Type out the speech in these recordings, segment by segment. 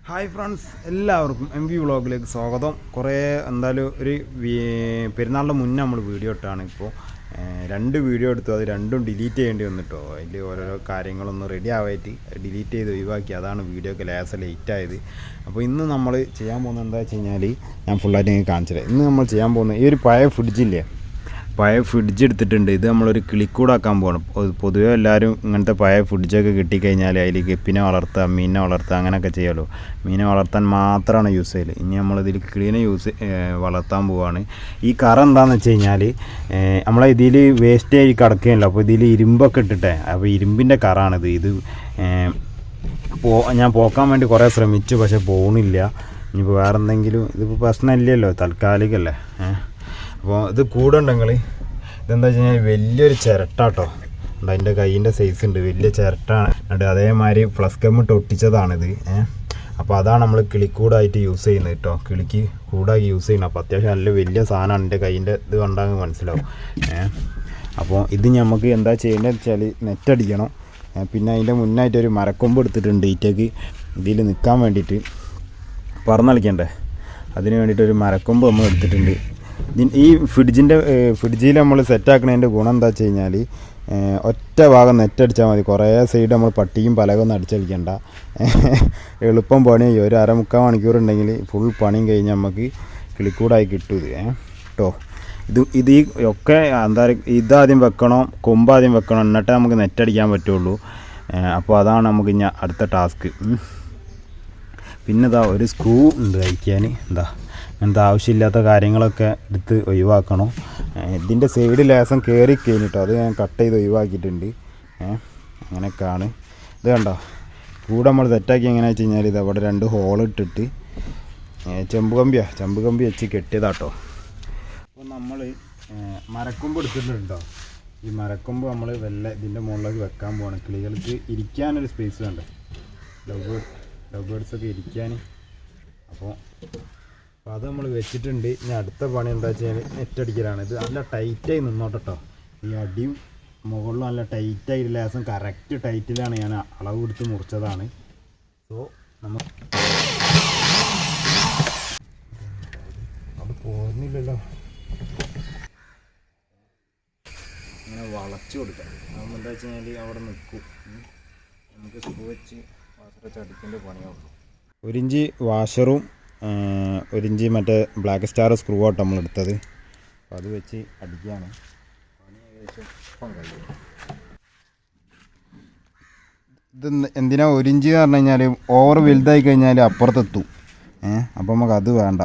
Hi friends, എല്ലാവർക്കും MVVLOGിലേക്ക് സ്വാഗതം. കുറേ എന്തായാലും ഒരു പെരുന്നാളിൻ്റെ മുന്നേ നമ്മൾ വീഡിയോ ഇട്ടാണ്. ഇപ്പോൾ 2 വീഡിയോ എടുത്തു, അത് രണ്ടും ഡിലീറ്റ് ചെയ്യേണ്ടി വന്നിട്ടോ. അതിൽ ഓരോരോ കാര്യങ്ങളൊന്നും റെഡി ആവായിട്ട് ഡിലീറ്റ് ചെയ്ത് ഒഴിവാക്കി. അതാണ് വീഡിയോക്ക് ലേറ്റ് ആയത്. അപ്പോൾ ഇന്ന് നമ്മൾ ചെയ്യാൻ പോകുന്നത് എന്താ വെച്ച് കഴിഞ്ഞാൽ, ഞാൻ ഫുള്ളായിട്ട് നിങ്ങൾക്ക് കാണിച്ചു തരാം. ഇന്ന് നമ്മൾ ചെയ്യാൻ പോകുന്നത് ഈ ഒരു പഴയ ഫ്രിഡ്ജ് എടുത്തിട്ടുണ്ട്. ഇത് നമ്മളൊരു കിളിക്കൂടാക്കാൻ പോകണം. പൊതുവേ എല്ലാവരും ഇങ്ങനത്തെ പഴയ ഫ്രിഡ്ജൊക്കെ കിട്ടിക്കഴിഞ്ഞാൽ അതിൽ ഗപ്പിനെ വളർത്തുക, മീനിനെ വളർത്തുക, അങ്ങനെയൊക്കെ ചെയ്യുമല്ലോ. മീനെ വളർത്താൻ മാത്രമാണ് യൂസ് ചെയ്യൽ. ഇനി നമ്മളിതിൽ കിളീനെ വളർത്താൻ പോവുകയാണ്. ഈ കറ എന്താണെന്ന് വെച്ച് കഴിഞ്ഞാൽ, നമ്മളെ ഇതിൽ വേസ്റ്റ് ആയി കിടക്കുകയല്ലോ. അപ്പോൾ ഇതിൽ ഇരുമ്പൊക്കെ ഇട്ടിട്ടേ, അപ്പോൾ ഇരുമ്പിൻ്റെ കറാണിത്. ഇത് ഞാൻ പോക്കാൻ വേണ്ടി കുറേ ശ്രമിച്ചു, പക്ഷേ പോകുന്നില്ല. ഇനിയിപ്പോൾ വേറെ എന്തെങ്കിലും, ഇതിപ്പോൾ പ്രശ്നമില്ലല്ലോ, താൽക്കാലികല്ലേ. അപ്പോൾ ഇത് കൂടെ ഉണ്ടെങ്കിൽ ഇതെന്താ വെച്ച് കഴിഞ്ഞാൽ വലിയൊരു ചിരട്ടാട്ടോ ഉണ്ട്. അതിൻ്റെ കൈയിൻ്റെ സൈസ് ഉണ്ട്, വലിയ ചിരട്ടാണ്. എന്നിട്ട് അതേമാതിരി ഫ്ലസ് ഗമ്മിട്ട് ഒട്ടിച്ചതാണിത്. അപ്പോൾ അതാണ് നമ്മൾ കിളിക്കൂടായിട്ട് യൂസ് ചെയ്യുന്നത് കേട്ടോ. കിളിക്ക് കൂടാക്കി യൂസ് ചെയ്യണം. അപ്പോൾ അത്യാവശ്യം നല്ല വലിയ സാധനമാണ്. എൻ്റെ കൈയിൻ്റെ ഇത് കണ്ടാൽ മനസ്സിലാവും. അപ്പോൾ ഇത് നമുക്ക് എന്താ ചെയ്യേണ്ടതെന്ന് വെച്ചാൽ നെറ്റടിക്കണം. പിന്നെ അതിൻ്റെ മുന്നായിട്ടൊരു മരക്കൊമ്പ് എടുത്തിട്ടുണ്ട് ഈറ്റയ്ക്ക് ഇതിൽ നിൽക്കാൻ വേണ്ടിയിട്ട്, പറന്നളിക്കണ്ടേ. അതിന് വേണ്ടിയിട്ടൊരു മരക്കൊമ്പ് നമ്മൾ എടുത്തിട്ടുണ്ട്. ഈ ഫ്രിഡ്ജിൽ നമ്മൾ സെറ്റാക്കുന്നതിൻ്റെ ഗുണം എന്താ വെച്ച് കഴിഞ്ഞാൽ, ഒറ്റ ഭാഗം നെറ്റടിച്ചാൽ മതി. കുറേ സൈഡ് നമ്മൾ പട്ടിയും പലകൊന്നും അടിച്ചടിക്കണ്ട. എളുപ്പം പണി ചെയ്യും. ഒരു 1/4 മണിക്കൂർ ഉണ്ടെങ്കിൽ ഫുൾ പണിയും കഴിഞ്ഞ് നമുക്ക് കിളിക്കൂടായി കിട്ടും ഇത് കേട്ടോ. ഇത് ഈ ഒക്കെ എന്താ ഇതാദ്യം വെക്കണം, കൊമ്പാദ്യം വെക്കണം, എന്നിട്ടേ നമുക്ക് നെറ്റടിക്കാൻ പറ്റുള്ളൂ. അപ്പോൾ അതാണ് നമുക്ക് ഇനി അടുത്ത ടാസ്ക്. പിന്നെ ഇതാ ഒരു സ്ക്രൂ ഉണ്ട് അയക്കാൻ. അങ്ങനത്തെ ആവശ്യമില്ലാത്ത കാര്യങ്ങളൊക്കെ എടുത്ത് ഒഴിവാക്കണം. ഇതിൻ്റെ സൈഡ് ലേസം കയറി കഴിഞ്ഞിട്ടോ, അത് ഞാൻ കട്ട് ചെയ്ത് ഒഴിവാക്കിയിട്ടുണ്ട്. അങ്ങനെയൊക്കെയാണ് ഇത് കണ്ടോ. കൂടെ നമ്മൾ സെറ്റാക്കി എങ്ങനെയാണെന്ന് വെച്ച് കഴിഞ്ഞാൽ, ഇത് അവിടെ 2 ഹോൾ ഇട്ടിട്ട് ചെമ്പ് കമ്പി വെച്ച് കെട്ടിയതാട്ടോ. അപ്പോൾ നമ്മൾ മരക്കൊമ്പ് എടുത്തിട്ടുണ്ടോ. ഈ മരക്കൊമ്പ് നമ്മൾ ഇതിൻ്റെ മുകളിലേക്ക് വെക്കാൻ പോകണം. കിളികൾക്ക് ഇരിക്കാനൊരു സ്പേസ് വേണ്ട, ലവ് ബേർഡ്സൊക്കെ ഇരിക്കാൻ. അപ്പോൾ അത് നമ്മൾ വെച്ചിട്ടുണ്ട്. ഇനി അടുത്ത പണി എന്താ വെച്ച് കഴിഞ്ഞാൽ നെറ്റടിക്കലാണ്. ഇത് നല്ല ടൈറ്റായി നിന്നോട്ടോ. ഈ അടിയും മുകളിലും നല്ല ടൈറ്റായി, ലേസം കറക്റ്റ് ടൈറ്റിലാണ് ഞാൻ അളവ് കൊടുത്ത് മുറിച്ചതാണ്. സോ നമുക്ക് അത് പോരുന്നില്ലല്ലോ, ഇങ്ങനെ വളച്ച് കൊടുക്കാം. അതെന്താ വെച്ച് കഴിഞ്ഞാൽ അവിടെ നിൽക്കും. നമുക്ക് സ്ക്രൂ വെച്ച് വാഷർ അടിക്കേണ്ട പണിയാവുള്ളൂ. 1 ഇഞ്ച് വാഷറും 1 ഇഞ്ച് മറ്റേ ബ്ലാക്ക് സ്റ്റാർ സ്ക്രൂ ആട്ടോ നമ്മളെടുത്തത്. അപ്പോൾ അത് വെച്ച് അടിക്കുകയാണ്. പണി ഏകദേശം ഇപ്പം കഴിയും. ഇത് എന്തിനാ 1 ഇഞ്ച് എന്ന് പറഞ്ഞു കഴിഞ്ഞാൽ, ഓവർ വലുതായി കഴിഞ്ഞാൽ അപ്പുറത്തെത്തും. അപ്പോൾ നമുക്ക് അത് വേണ്ട.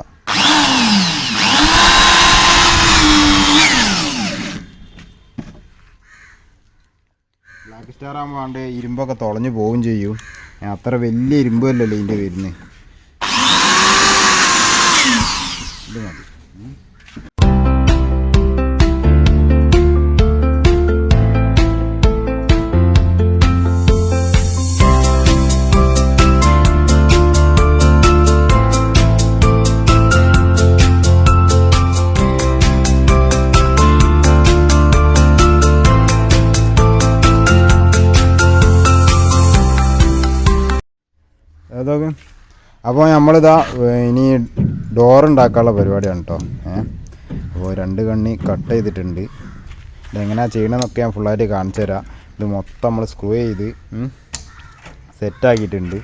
ബ്ലാക്ക് സ്റ്റാർ ആകുമ്പോൾ വേണ്ട ഇരുമ്പൊക്കെ തുളഞ്ഞ് പോവുകയും ചെയ്യും. അത്ര വലിയ ഇരുമ്പല്ലല്ലോ ഇതിൻ്റെ വരുന്നത്. ഇത് മതി. അതൊക്കെ അപ്പോൾ നമ്മളിതാ ഇനി ഡോറുണ്ടാക്കാനുള്ള പരിപാടിയാണ് കേട്ടോ. അപ്പോൾ 2 കണ്ണി കട്ട് ചെയ്തിട്ടുണ്ട്. ഇതെങ്ങനെയാണ് ചെയ്യണമെന്നൊക്കെ ഞാൻ ഫുള്ളായിട്ട് കാണിച്ചു തരാം. ഇത് മൊത്തം നമ്മൾ സ്ക്രൂ ചെയ്ത് സെറ്റാക്കിയിട്ടുണ്ട്.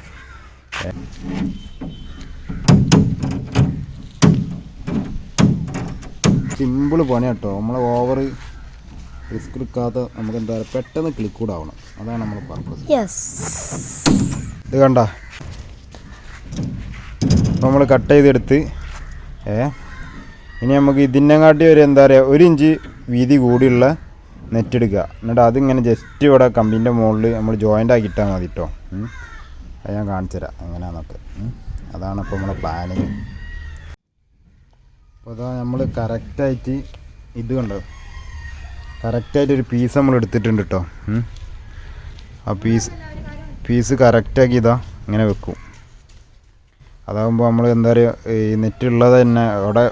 സിമ്പിൾ പണി കേട്ടോ. നമ്മൾ ഓവർ റിസ്ക് എടുക്കാതെ നമുക്ക് എന്താ പറയുക, പെട്ടെന്ന് ക്ലിക്കൂടാവണം. അതാണ് നമ്മൾ പർപ്പസ്. ഇത് കണ്ട നമ്മൾ കട്ട് ചെയ്തെടുത്ത് ഇനി നമുക്ക് ഇതിനെക്കാട്ടി ഒരു എന്താ പറയുക 1 ഇഞ്ച് വീതി കൂടിയുള്ള നെറ്റ് എടുക്കുക. എന്നിട്ട് അതിങ്ങനെ ജസ്റ്റ് ഇവിടെ കമ്പിൻ്റെ മുകളിൽ നമ്മൾ ജോയിൻ്റ് ആക്കി ഇട്ടാൽ മതി കേട്ടോ. അത് ഞാൻ കാണിച്ചു തരാം എങ്ങനെയാണെന്നൊക്കെ. അതാണ് ഇപ്പോൾ നമ്മുടെ പ്ലാനിങ്. അപ്പോൾ അതാ നമ്മൾ കറക്റ്റായിട്ട് ഇത് കണ്ടോ, കറക്റ്റായിട്ടൊരു പീസ് നമ്മൾ എടുത്തിട്ടുണ്ട് കേട്ടോ. ആ പീസ് കറക്റ്റാക്കി ഇതാ ഇങ്ങനെ വെക്കും. അതാകുമ്പോൾ നമ്മൾ എന്താ പറയുക, ഈ നെറ്റുള്ളത് തന്നെ അവിടെ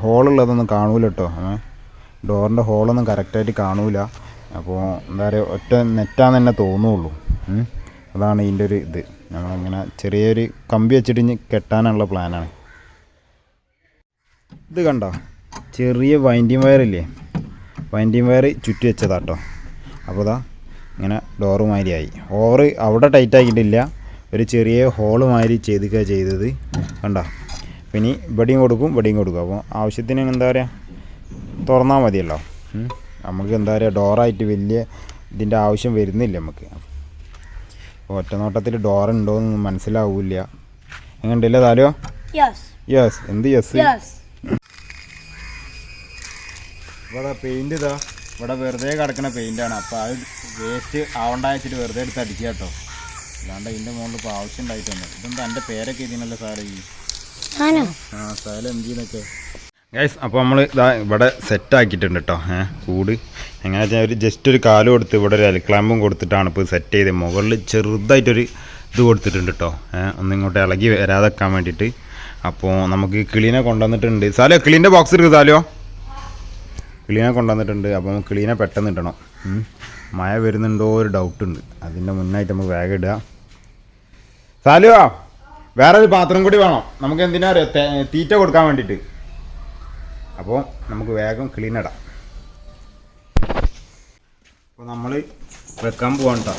ഹോളുള്ളതൊന്നും കാണൂല കേട്ടോ. ഡോറിൻ്റെ ഹോളൊന്നും കറക്റ്റായിട്ട് കാണൂല. അപ്പോൾ എന്താ പറയുക, ഒറ്റ നെറ്റാന്ന് തന്നെ തോന്നുള്ളൂ. അതാണ് ഇതിൻ്റെ ഒരു ഇത്. നമ്മളിങ്ങനെ ചെറിയൊരു കമ്പി വെച്ചിട്ട് ഇനി കെട്ടാനുള്ള പ്ലാനാണ്. ഇത് കണ്ടോ, ചെറിയ വൈൻഡിങ് വയറില്ലേ, വൈൻഡിങ് വയർ ചുറ്റി വെച്ചതാട്ടോ. അപ്പോൾ ഇതാ ഇങ്ങനെ ഡോറ് മാതിരിയായി. ഓവർ അവിടെ ടൈറ്റ് ആക്കിയിട്ടില്ല, ഒരു ചെറിയ ഹോള് മാതിരി ചെയ്തത് കണ്ടോ. പിന്നെ ഇവിടെയും കൊടുക്കും ഇവിടെയും കൊടുക്കും. അപ്പോൾ ആവശ്യത്തിന് എന്താ പറയുക തുറന്നാൽ മതിയല്ലോ. നമുക്ക് എന്താ പറയുക ഡോറായിട്ട് വലിയ ഇതിൻ്റെ ആവശ്യം വരുന്നില്ല നമുക്ക്. ഒറ്റ നോട്ടത്തിൽ ഡോറുണ്ടോ എന്ന് മനസ്സിലാവില്ല. എങ്ങനെയുണ്ടല്ലേ താലോ? യെസ്. എന്ത് യെസ്? ഇവിടെ പെയിൻറ്റ് ഇതാ ഇവിടെ വെറുതെ കിടക്കുന്ന പെയിൻ്റാണ്. അപ്പോൾ അത് വേസ്റ്റ് ആവണ്ട വെച്ചിട്ട് വെറുതെ എടുത്ത് അടിക്കുക കേട്ടോ. അല്ലാണ്ട് ഇതിൻ്റെ മുകളിൽ ഇപ്പോൾ ആവശ്യം ഉണ്ടായിട്ടുണ്ട്. ഇതെന്താ എൻ്റെ പേരൊക്കെ ഇതിനല്ലേ സാറേ ഈ സ്ഥലം എന്തിനൊക്കെ ഗൈസ്. അപ്പോൾ നമ്മൾ ഇതാ ഇവിടെ സെറ്റാക്കിയിട്ടുണ്ട് കേട്ടോ. കൂട് എങ്ങനെ വെച്ചാൽ ഒരു ജസ്റ്റ് ഒരു കാല് കൊടുത്ത് ഇവിടെ ഒരു എലക്ലാമ്പും കൊടുത്തിട്ടാണ് ഇപ്പോൾ സെറ്റ് ചെയ്ത്. മുകളിൽ ചെറുതായിട്ടൊരു ഇത് കൊടുത്തിട്ടുണ്ട് കേട്ടോ. ഒന്നിങ്ങോട്ട് ഇളകി വരാതെക്കാൻ വേണ്ടിയിട്ട്. അപ്പോൾ നമുക്ക് കിളീനെ കൊണ്ടുവന്നിട്ടുണ്ട്. സാലോ കിളീൻ്റെ ബോക്സ് എടുക്കുക സാലോ. കിളീനെ കൊണ്ടുവന്നിട്ടുണ്ട്. അപ്പോൾ നമുക്ക് കിളീനെ പെട്ടെന്ന് ഇടണം. മഴ വരുന്നുണ്ടോ ഒരു ഡൗട്ടുണ്ട്. അതിൻ്റെ മുന്നായിട്ട് നമുക്ക് വേഗം ഇടുക. സാലുവാ വേറൊരു പാത്രം കൂടി വേണം നമുക്ക്. എന്തിനാ അറിയാം തീറ്റ കൊടുക്കാൻ വേണ്ടിയിട്ട്. അപ്പോൾ നമുക്ക് വേഗം കിളീനിടാം. അപ്പോൾ നമ്മൾ വെക്കാൻ പോവാണ് കേട്ടോ.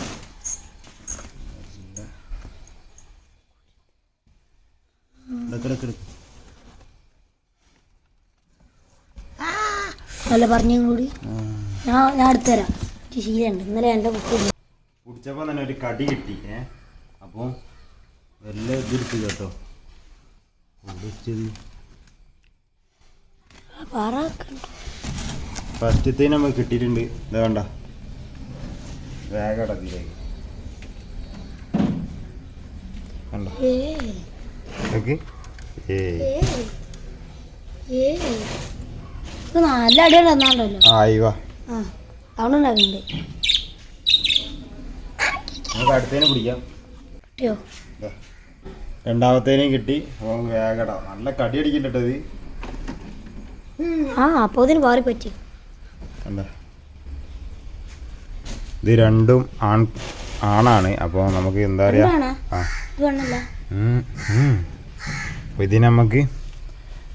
അല്ല പറഞ്ഞും കൂടി ഞാൻ അടുത്തരാം. ശീലമുണ്ട്. ഇന്നലെ എൻ്റെ കുട്ടി കുടിച്ചപ്പോൾ തന്നെ ഒരു കടി കിട്ടി. അപ്പോൾ എല്ലാം ഇതെടുത്ത് കേട്ടോ. ഫസ്റ്റത്തേന് നമുക്ക് കിട്ടിയിട്ടുണ്ട്. ഇതാ വേണ്ട വേഗം അടക്കിലേക്ക് കണ്ടോ. നല്ല അടിയാണ് തന്നാണ്ടല്ലോ. ആയിവാ അവനുണ്ടാക്കുന്നുണ്ട്. നമുക്ക് അടുത്തേനെ പിടിക്കാം. കിട്ടിയോ? രണ്ടാമത്തേനെയും കിട്ടി. വേഗട നല്ല കടി അടിക്കണ്ടത്. അപ്പോൾ ഇതിന് പാറി പറ്റി. ഇത് രണ്ടും ആണാണ്. അപ്പോൾ നമുക്ക് എന്താ പറയുക അപ്പോൾ ഇതിന് നമുക്ക്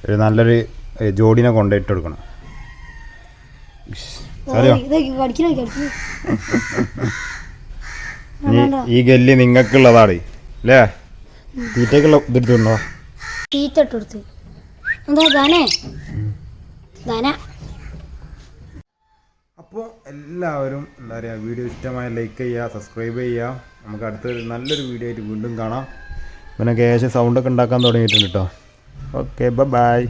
ഒരു നല്ലൊരു ജോഡിനെ കൊണ്ടുപോയിട്ട് കൊടുക്കണം. ഈ ഗല്ലി നിങ്ങൾക്കുള്ളതാണ് അല്ലേ? തീറ്റക്കുള്ള ഇതെടുത്തുണ്ടോ? തീറ്റ ഇട്ടെടുത്ത് എന്താ അപ്പോൾ എല്ലാവരും എന്താ പറയുക വീഡിയോ ഇഷ്ടമായ ലൈക്ക് ചെയ്യുക, സബ്സ്ക്രൈബ് ചെയ്യുക. നമുക്ക് അടുത്തൊരു നല്ലൊരു വീഡിയോ ആയിട്ട് വീണ്ടും കാണാം. പിന്നെ കേശ സൗണ്ടൊക്കെ ഉണ്ടാക്കാൻ തുടങ്ങിയിട്ടുണ്ട് കേട്ടോ. Okay bye.